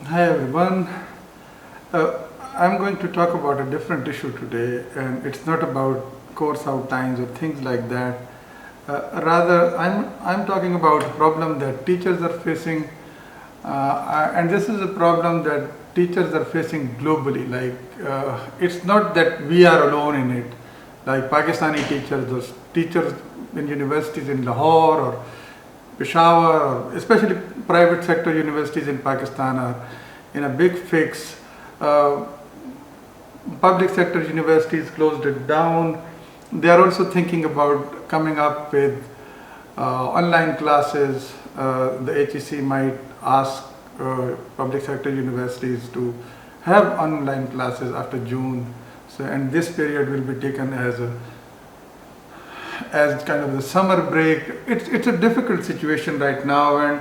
Hi everyone. I'm going to talk about a different issue today, and it's not about course outines or things like that. Rather, I'm talking about a problem that teachers are facing, and this is a problem that teachers are facing globally. It's not that we are alone in it. Like Pakistani teachers, those teachers in universities in Lahore or Peshawar, or especially private sector universities in Pakistan are in a big fix. Uh, Public sector universities closed it down. They are also thinking about coming up with online classes. The HEC might ask public sector universities to have online classes after June. So, and this period will be taken as kind of the summer break. It's a difficult situation right now, and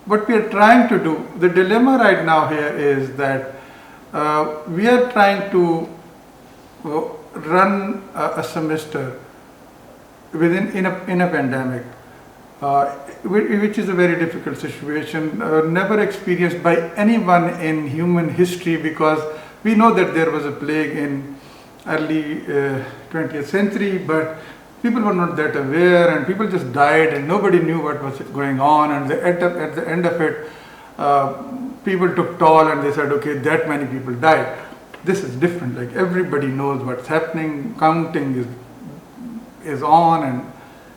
what we are trying to do, the dilemma right now here is that we are trying to run a semester in a pandemic, which is a very difficult situation, never experienced by anyone in human history, because we know that there was a plague in early 20th century, but people were not that aware, and people just died and nobody knew what was going on, and at the end of it, people took toll and they said, okay, that many people died. This is different, like everybody knows what's happening, counting is on, and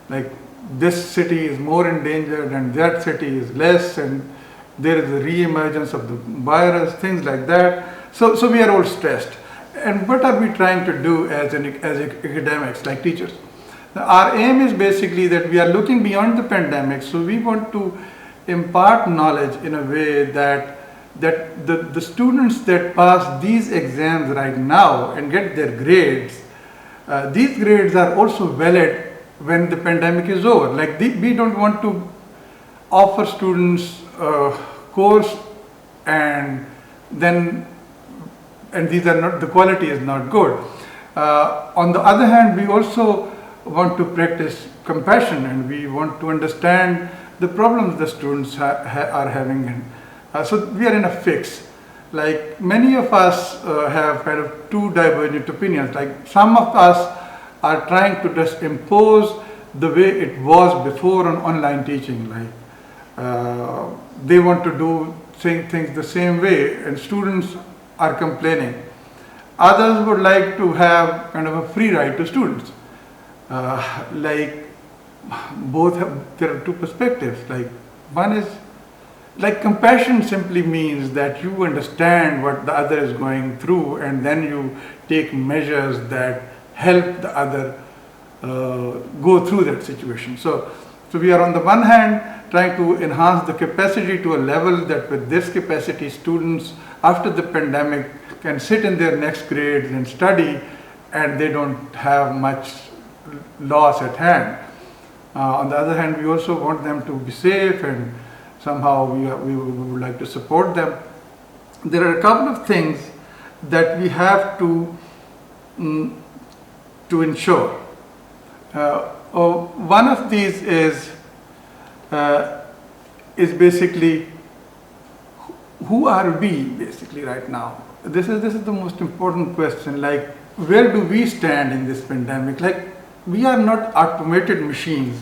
like this city is more endangered and that city is less, and there is a re-emergence of the virus, things like that. So we are all stressed. And what are we trying to do as academics, like teachers? Our aim is basically that we are looking beyond the pandemic, so we want to impart knowledge in a way that the students that pass these exams right now and get their grades, these grades are also valid when the pandemic is over. We don't want to offer students a course and these are not, the quality is not good. On the other hand, we also want to practice compassion, and we want to understand the problems the students are having. So we are in a fix. Like many of us have kind of two divergent opinions. Like some of us are trying to just impose the way it was before on online teaching. They want to do things the same way, and students are complaining. Others would like to have kind of a free ride to students. There are two perspectives. Like one is, like compassion simply means that you understand what the other is going through, and then you take measures that help the other go through that situation. So we are on the one hand trying to enhance the capacity to a level that with this capacity students after the pandemic can sit in their next grades and study, and they don't have much loss at hand. On the other hand, we also want them to be safe, and somehow we would like to support them. There are a couple of things that we have to ensure. One of these is basically, who are we basically right now? This is the most important question. Like, where do we stand in this pandemic? Like, we are not automated machines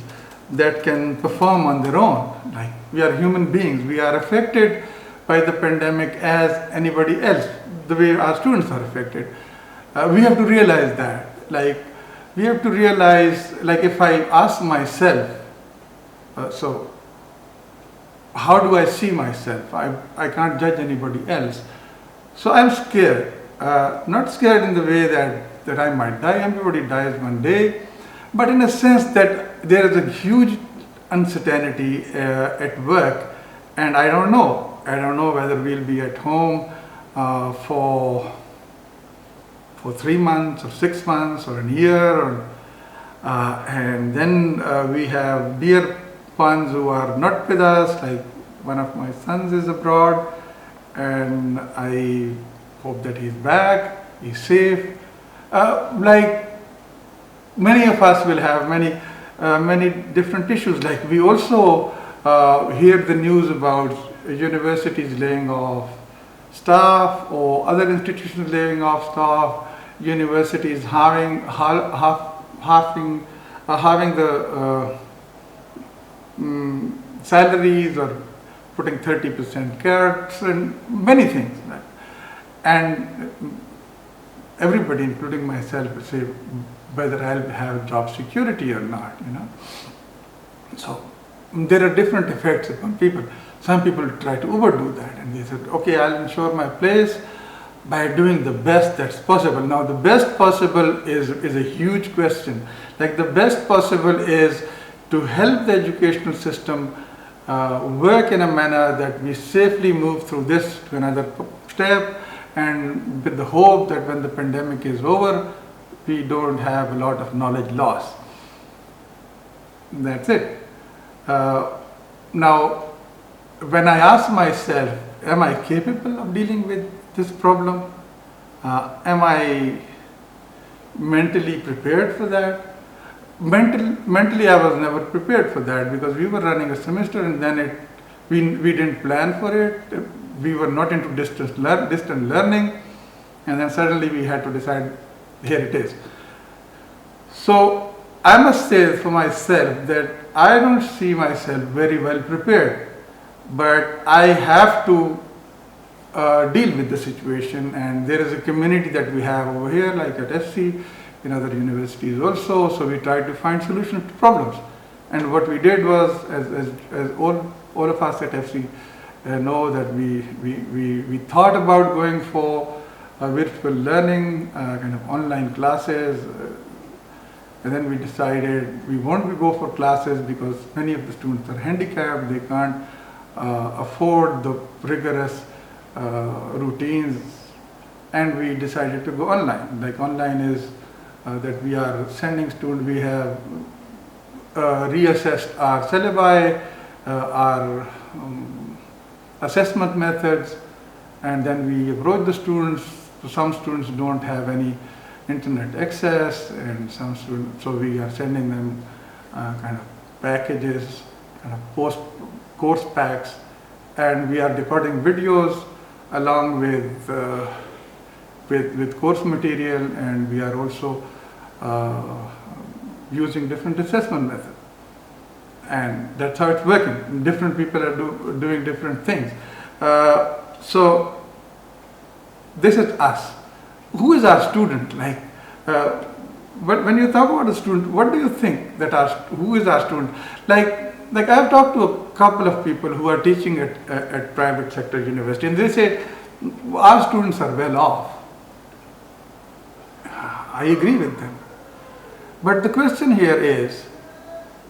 that can perform on their own. Like, we are human beings. We are affected by the pandemic as anybody else, the way our students are affected. We have to realize that. Like, we have to realize, like, if I ask myself, so how do I see myself? I can't judge anybody else. So I'm scared. Not scared in the way that I might die. Everybody dies one day. But in a sense that there is a huge uncertainty at work, and I don't know. I don't know whether we'll be at home for 3 months or 6 months or a year, and then we have dear ones who are not with us. Like one of my sons is abroad, and I hope that he's back, he's safe. Like many of us will have many different issues. Like we also hear the news about universities laying off staff or other institutions laying off staff, universities having the salaries or putting 30% cuts and many things. Right? And everybody, including myself, will say whether I'll have job security or not. So there are different effects upon people. Some people try to overdo that, and they said, okay, I'll ensure my place by doing the best that's possible. Now, the best possible is a huge question. Like, the best possible is to help the educational system work in a manner that we safely move through this to another step, and with the hope that when the pandemic is over, we don't have a lot of knowledge loss. That's it. Now, when I ask myself, am I capable of dealing with this problem? Am I mentally prepared for that? Mentally, I was never prepared for that, because we were running a semester and then we didn't plan for it. We were not into distant learning, and then suddenly we had to decide, here it is. So I must say for myself that I don't see myself very well prepared, but I have to deal with the situation, and there is a community that we have over here, like at FC, in other universities also, so we try to find solutions to problems. And what we did was, as all of us at FC know, that we thought about going for virtual learning, kind of online classes, and then we decided we won't go for classes because many of the students are handicapped, they can't afford the rigorous routines, and we decided to go online. Like, online is that we are sending students, we have reassessed our syllabi, our assessment methods, and then we approach the students. Some students don't have any internet access, and some students, so we are sending them kind of packages, kind of post course packs, and we are recording videos along with course material, and we are also using different assessment methods, and that's how it's working. Different people are doing different things. So this is us. Who is our student? Like, but when you talk about a student, what do you think that who is our student? Like I've talked to a couple of people who are teaching at private sector university, and they say our students are well off. I agree with them. But the question here is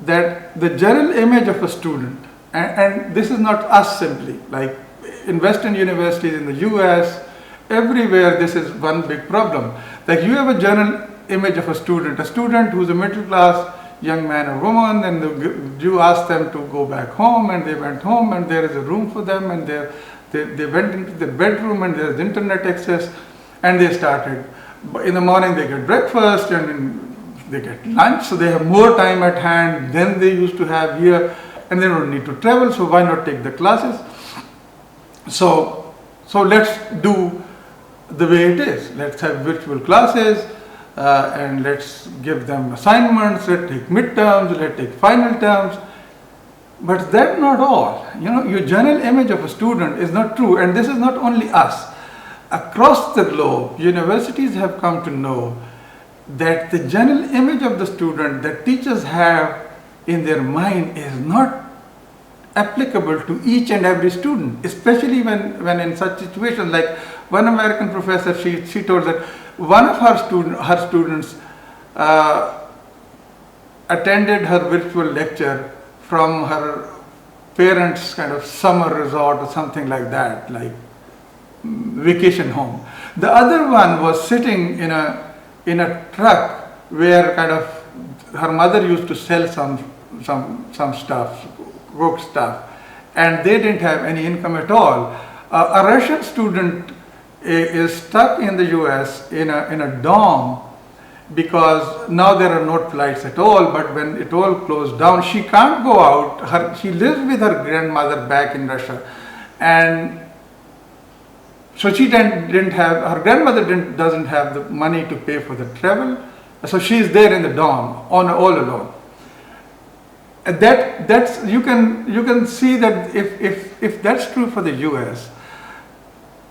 that the general image of a student, and this is not us simply, like in Western universities in the US, everywhere this is one big problem. Like, you have a general image of a student who's a middle class young man or woman, and you ask them to go back home, and they went home, and there is a room for them, and they went into their bedroom, and there's internet access, and they started. In the morning they get breakfast, and they get lunch, so they have more time at hand than they used to have here, and they don't need to travel, so why not take the classes? So let's do the way it is. Let's have virtual classes, and let's give them assignments, let's take midterms, let's take final terms. But that's not all. Your general image of a student is not true, and this is not only us. Across the globe, universities have come to know that the general image of the student that teachers have in their mind is not applicable to each and every student, especially when in such situations. Like, one American professor, she told that one of her students attended her virtual lecture from her parents' kind of summer resort or something like that, like vacation home. The other one was sitting in a truck where kind of her mother used to sell some stuff, cook stuff, and they didn't have any income at all. A Russian student is stuck in the US in a dorm because now there are no flights at all, but when it all closed down, she can't go out. She lives with her grandmother back in Russia, And so she didn't have, her grandmother doesn't have the money to pay for the travel, so she's there in the dorm all alone. And that's you can see that if that's true for the US,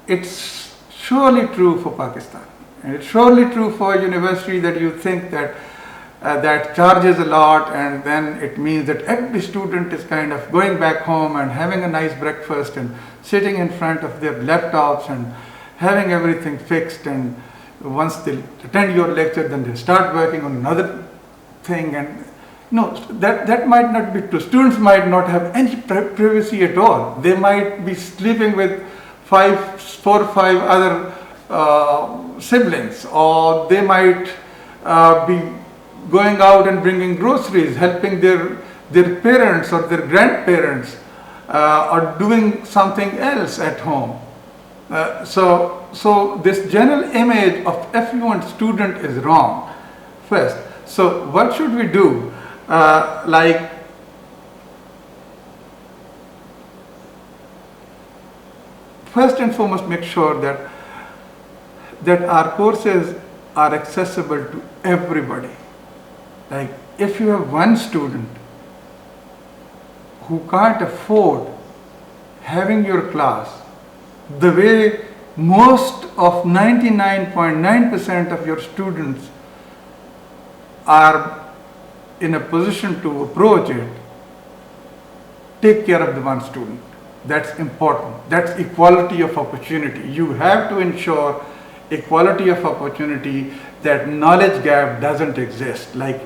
it's surely true for Pakistan, and it's surely true for a university that you think that that charges a lot, and then it means that every student is kind of going back home and having a nice breakfast and sitting in front of their laptops and having everything fixed, and once they attend your lecture then they start working on another thing. And no, that might not be true. Students might not have any privacy at all. They might be sleeping with 4 or 5 other siblings, or they might be going out and bringing groceries, helping their parents or their grandparents, or doing something else at home. So this general image of affluent student is wrong, first. So what should we do? First and foremost, make sure that our courses are accessible to everybody. Like, if you have one student who can't afford having your class, the way most of 99.9% of your students are in a position to approach it, take care of the one student. That's important. That's equality of opportunity. You have to ensure equality of opportunity, that knowledge gap doesn't exist. Like,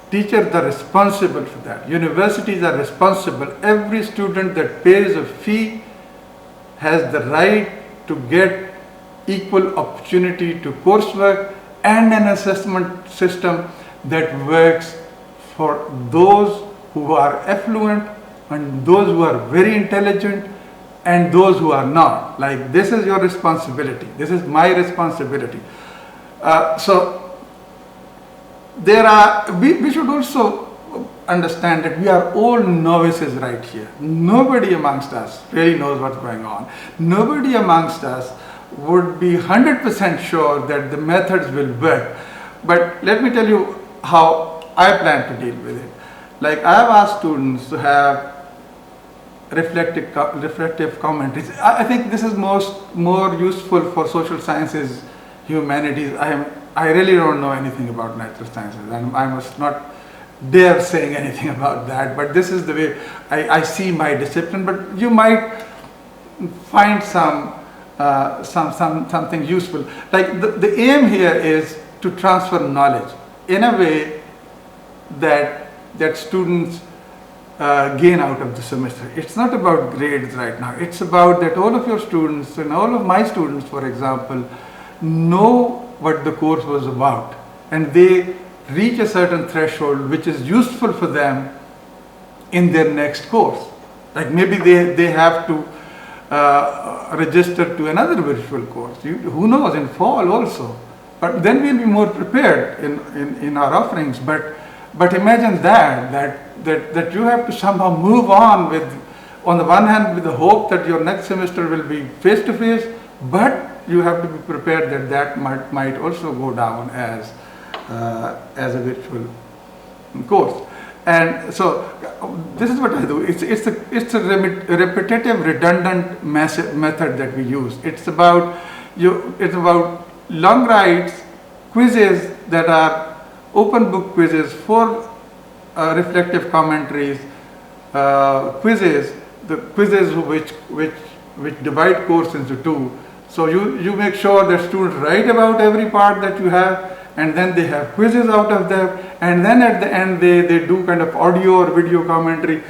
teachers are responsible for that. Universities are responsible. Every student that pays a fee has the right to get equal opportunity to coursework and an assessment system that works for those who are affluent and those who are very intelligent and those who are not. Like, this is your responsibility. This is my responsibility. So we should also understand that we are all novices right here. Nobody amongst us really knows what's going on. Nobody amongst us would be 100% sure that the methods will work. But let me tell you how I plan to deal with it. Like, I have asked students to have reflective commentaries. I think this is more useful for social sciences, humanities. I really don't know anything about natural sciences, and I must not dare saying anything about that, but this is the way I see my discipline. But you might find something useful. Like, the aim here is to transfer knowledge in a way that students gain out of the semester. It's not about grades right now. It's about that all of your students and all of my students, for example, know what the course was about, and they reach a certain threshold which is useful for them in their next course. Like, maybe they have to register to another virtual course. Who knows, in fall also. But then we'll be more prepared in our offerings. But imagine that you have to somehow move on on the one hand, with the hope that your next semester will be face to face, but you have to be prepared that might also go down as a virtual course. And so this is what I do. It's a repetitive, redundant method that we use. It's about long writes, quizzes that are open book quizzes, 4 reflective commentaries, quizzes, the quizzes which divide course into 2. So you make sure that students write about every part that you have, and then they have quizzes out of them, and then at the end they do kind of audio or video commentary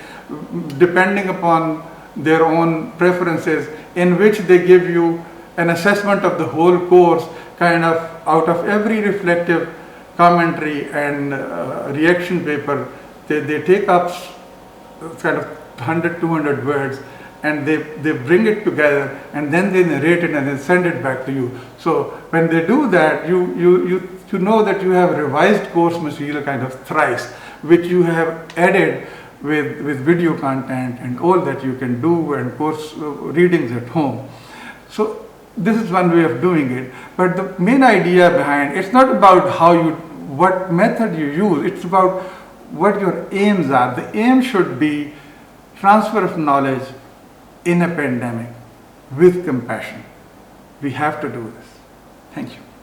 depending upon their own preferences, in which they give you an assessment of the whole course, kind of out of every reflective commentary and reaction paper. They take up kind of 100, 200 words, and they bring it together, and then they narrate it and then send it back to you. So when they do that, you know that you have revised course material kind of thrice, which you have added with video content and all that you can do and course readings at home. So this is one way of doing it. But the main idea behind it's not about what method you use. It's about what your aims are. The aim should be transfer of knowledge in a pandemic with compassion. We have to do this. Thank you.